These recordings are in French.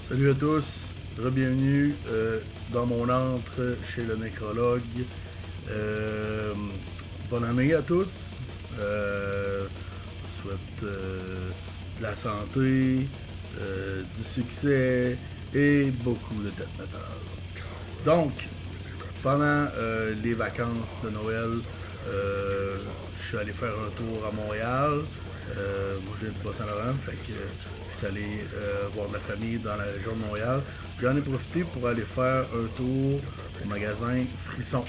Salut à tous, bienvenue dans mon antre chez le nécrologue. Bonne année à tous. Je souhaite de la santé, du succès et beaucoup de death metal. Donc, pendant les vacances de Noël, je suis allé faire un tour à Montréal. Moi, je viens du Bas-Saint-Laurent, fait que je suis allé voir de la famille dans la région de Montréal. J'en ai profité pour aller faire un tour au magasin Frisson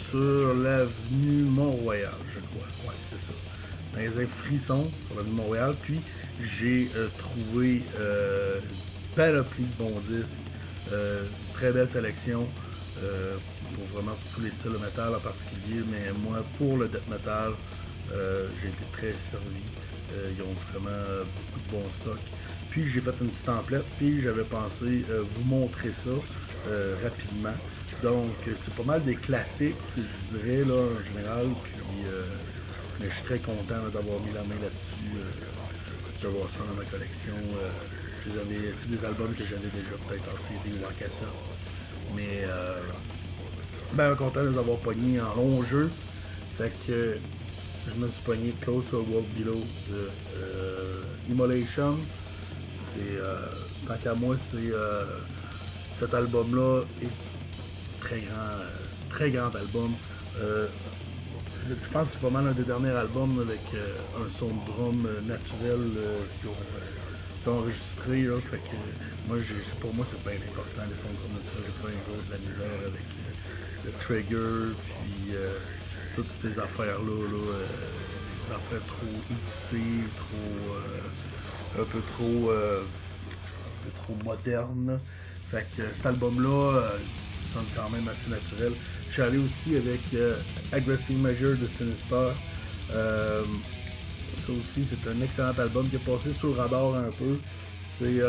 sur l'avenue Mont-Royal, je crois. Ouais, c'est ça. Magasin Frisson sur l'avenue Mont-Royal. Puis j'ai trouvé panoplie de bons disques, très belle sélection. Pour vraiment tous les styles de métal en particulier, mais moi pour le death metal j'ai été très servi. Ils ont vraiment beaucoup de bons stocks. Puis j'ai fait une petite template, puis j'avais pensé vous montrer ça rapidement. Donc c'est pas mal des classiques, je dirais là en général, puis mais je suis très content d'avoir mis la main là-dessus, d'avoir ça dans ma collection. C'est des albums que j'avais déjà peut-être en CD ou en cassette. Mais ben content de les avoir pognés en long jeu. Fait que je me suis pogné Close to Walk Below de Immolation. C'est tant qu'à moi, c'est cet album-là est très grand album. Je pense que c'est pas mal un des derniers albums avec un son de drum naturel qu'ils ont enregistré. Là, fait que pour moi, c'est bien important, les sons de drum naturels. J'ai pas un jour de la misère avec le trigger, puis toutes ces affaires-là, des affaires trop éditées, un peu trop modernes. Fait que cet album-là sonne quand même assez naturel. Je suis allé aussi avec Aggressive Measure de Sinister. Ça aussi, c'est un excellent album qui est passé sous le radar un peu. C'est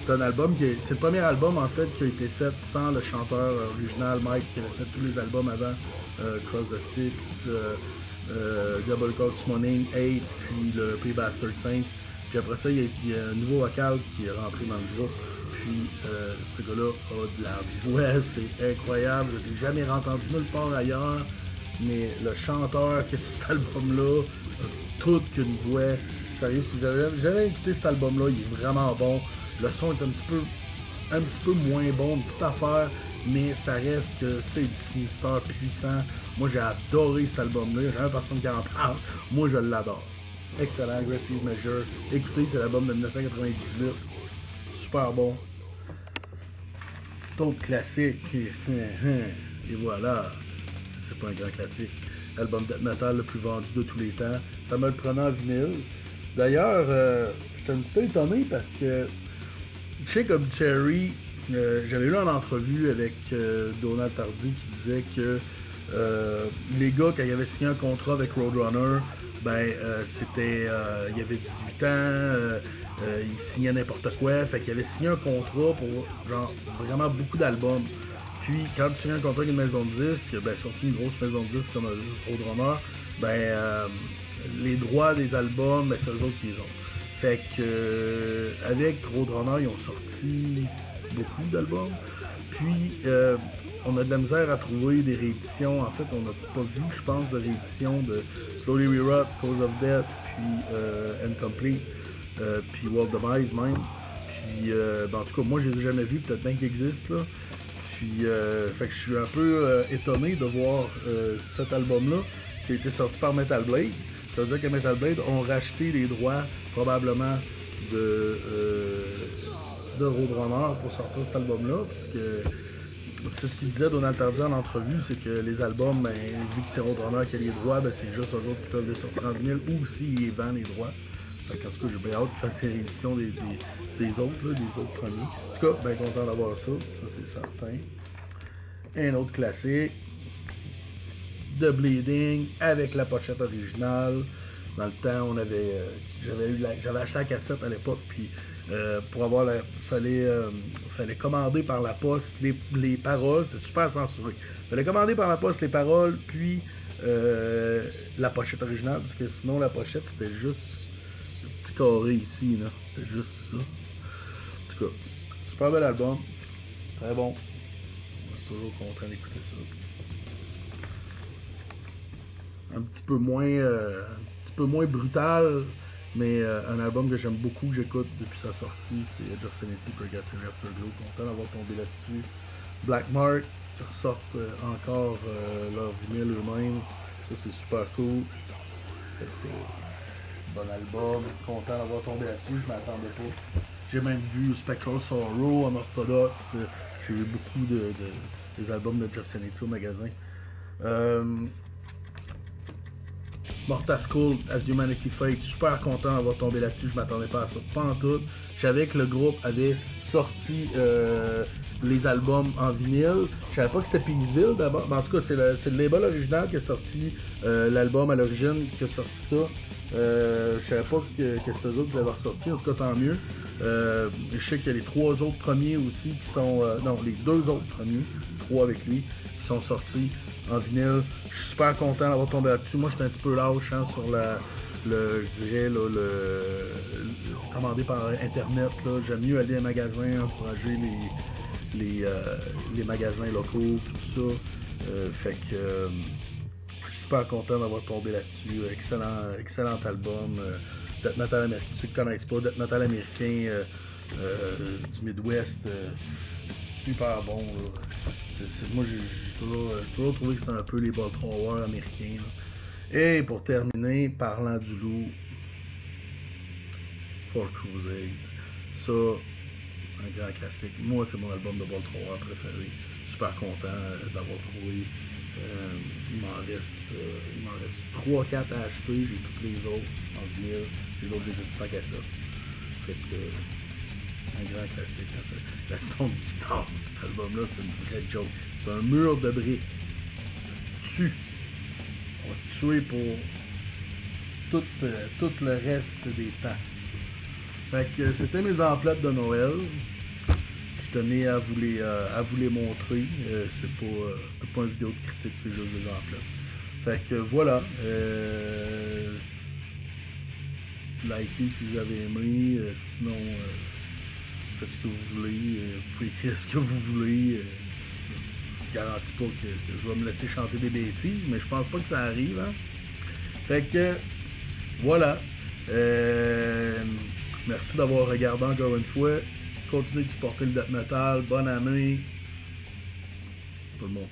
un album c'est le premier album en fait qui a été fait sans le chanteur original Mike qui avait fait tous les albums avant, Cross the Sticks, Double Call Summoning, 8, puis le P-Bastard Saint. Puis après ça, il y a un nouveau vocal qui est rentré dans le groupe. Puis ce gars-là a de la voix, c'est incroyable. Je l'ai jamais entendu nulle part ailleurs. Mais le chanteur qui est sur cet album-là a toute qu'une voix. Sérieux, si j'avais écouté cet album-là, il est vraiment bon. Le son est un petit peu moins bon, une petite affaire, mais ça reste que c'est du Sinister puissant. Moi, j'ai adoré cet album-là. Il n'y a jamais personne qui en parle. Moi, je l'adore. Excellent, Aggressive Measure. Écoutez, c'est l'album de 1998. Super bon. D'autres classiques. Et voilà. C'est pas un grand classique. L'album death metal le plus vendu de tous les temps. Ça me le prenait en vinyle. D'ailleurs, j'étais un petit peu étonné parce que chez Obituary, j'avais eu une entrevue avec Donald Tardy qui disait que les gars, quand ils avaient signé un contrat avec Roadrunner, ben c'était il avait 18 ans, il signait n'importe quoi, fait qu'il avait signé un contrat pour genre vraiment beaucoup d'albums. Puis quand tu signes un contrat avec une maison de disques, ben surtout une grosse maison de disques comme Roadrunner, ben les droits des albums, ben c'est eux autres qui les ont. Fait que avec Roadrunner, ils ont sorti beaucoup d'albums. Puis on a de la misère à trouver des rééditions. En fait, on n'a pas vu, je pense, de réédition de Slowly We Rot, Cause of Death, puis Incomplete, puis World Demise même. Puis ben, en tout cas, moi je les ai jamais vus, peut-être bien qu'ils existent là. Puis fait que je suis un peu étonné de voir cet album-là qui a été sorti par Metal Blade. Ça veut dire que Metal Blade ont racheté les droits probablement de Roadrunner pour sortir cet album-là. Parce que c'est ce qu'il disait Donald Tardy en entrevue, c'est que les albums, ben, vu que c'est Roadrunner qui a les droits, ben, c'est juste eux autres qui peuvent les sortir en vinyle ou s'ils vendent les droits. Fait qu'en tout cas, j'ai bien hâte de faire ces rééditions des autres, là, des autres premiers. En tout cas, bien content d'avoir ça c'est certain. Un autre classique. The Bleeding avec la pochette originale. Dans le temps, j'avais acheté la cassette à l'époque, puis pour avoir fallait commander par la poste les paroles, c'est super censuré. Fallait commander par la poste les paroles, puis la pochette originale, parce que sinon la pochette c'était juste le petit carré ici, là. C'était juste ça. tout cas, super bel album. Très bon. Je suis toujours content d'écouter ça. Un petit peu moins brutal, mais un album que j'aime beaucoup, que j'écoute depuis sa sortie, c'est Edge of Sanity, Purgatory Afterglow. Content d'avoir tombé là-dessus. Black Mark, qui ressortent encore leur vinyle eux-mêmes. Ça, c'est super cool. Bon album. Content d'avoir tombé là-dessus, je m'attendais pas. J'ai même vu Spectral Sorrow en orthodoxe. J'ai vu beaucoup des albums de Jeff Sanity au magasin. Mortaskull, As Humanity Fate, super content d'avoir tombé là-dessus, je m'attendais pas à ça, pas en tout. Je savais que le groupe avait sorti les albums en vinyle. Je savais pas que c'était Peaceville d'abord. En tout cas, c'est le label original qui a sorti l'album à l'origine, qui a sorti ça. Je savais pas que c'était eux autres qui l'avaient ressorti, en tout cas tant mieux. Je sais qu'il y a les 3 autres premiers aussi qui sont. Non, les 2 autres premiers, 3 avec lui, qui sont sortis en vinyle. Je suis super content d'avoir tombé là-dessus. Moi, j'étais un petit peu lâche hein, sur je dirais, là, commandé par Internet. Là. J'aime mieux aller à un magasin, encourager les magasins locaux, tout ça. Fait que je suis super content d'avoir tombé là-dessus. Excellent album. Death Metal américain, ceux qui ne connaissent pas, Death Metal américain du Midwest. Super bon. Moi, j'ai toujours trouvé que c'était un peu les Baltimore américains. Là. Et pour terminer, parlant du loup, Fort Crusade. Ça, un grand classique. Moi, c'est mon album de Baltimore préféré. Super content d'avoir trouvé. Il m'en reste 3-4 à acheter. J'ai tous les autres en vinyle. Les autres, j'ai tout pas qu'à ça. Fait que. Un grand classique. Hein, la son de guitare de cet album-là, c'est une vraie joke. C'est un mur de briques. Tue. On va tuer pour tout le reste des temps. Fait que c'était mes emplettes de Noël. Je tenais à vous les montrer. C'est pas une vidéo de critique, c'est juste des emplettes. Fait que voilà. Likez si vous avez aimé. Sinon. Faites ce que vous voulez, vous pouvez écrire ce que vous voulez. Je garantis pas que je vais me laisser chanter des bêtises, mais je pense pas que ça arrive. Hein? Fait que voilà. Merci d'avoir regardé encore une fois. Continuez de supporter le death metal. Bonne année. Tout le monde.